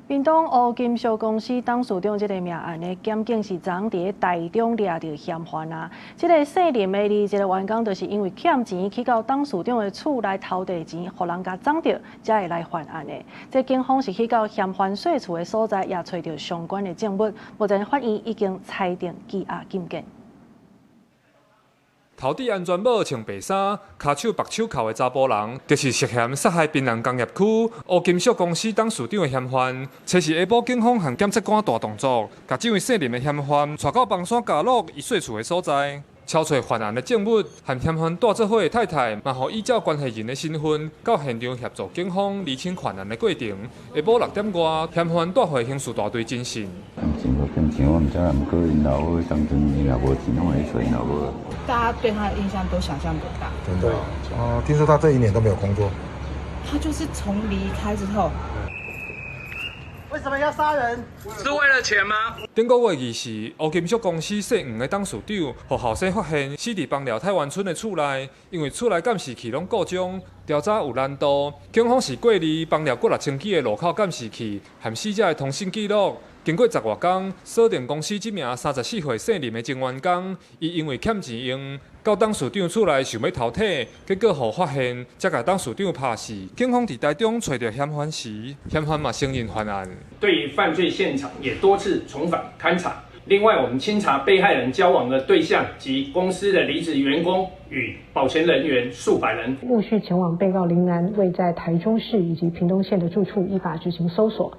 屏東烏金屬公司董事長這個命案呢，檢警是昨佇台中抓到嫌犯啊。這個姓林的21個員工，就是因為欠錢去到董事長的厝來偷地錢，互人家贓到，才會來犯案的。這警方是去到嫌犯睡厝的所在，也找到相關的證物。目前法院已經裁定羈押禁見。頭戴安全帽、穿白衫、骹手白手銬的查甫人，就是涉嫌殺害檳榔工業區烏金屬公司董事長的嫌犯。初時下晡，警方和檢察官大動作，把這位姓林的嫌犯帶到房山家樂伊睡厝的所在，敲找犯案的證物，和嫌犯帶做伙的太太，嘛互依照關係人的身份，到現場協助警方釐清犯案的過程。下晡6點外，嫌犯帶回刑事大隊偵訊。大家對他的印象都想象不大。真的哦，聽說他這1年都沒有工作。他就是從離開之後。為什麼要殺人？是為了錢嗎？頂個月20時，烏金屬公司姓黃的董事長，互後生發現死佇枋寮太灣村的厝內，因為厝內監視器攏故障，調查有難度。警方是過濾枋寮過6000支的路口監視器和死者的通信記錄。經過10多天，鎖定公司這名34歲姓林的前員工，伊因為欠錢用，到董事長厝內想要偷體，結果互發現，才甲董事長拍死。警方在台中找到嫌犯時，嫌犯嘛承認犯案。對於犯罪現場也多次重返勘查。另外，我們清查被害人交往的對象及公司的離職員工與保全人員數百人，陸續前往被告林男位在台中市以及屏東縣的住處，依法執行搜索。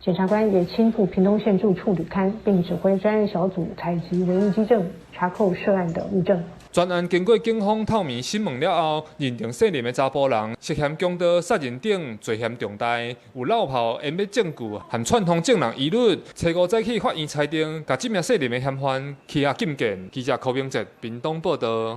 檢察官也親赴屏東縣住處履勘，並指揮專案小組採集唯一基證，查扣涉案的物證。專案經過警方透明審問了後，認定姓林的查甫人涉嫌強盜、殺人等罪嫌重大，有落跑、湮滅證據和串通證人疑慮。初5早起法院裁定，把這名姓林的嫌犯羈押禁見。記者柯明哲，屏東報道。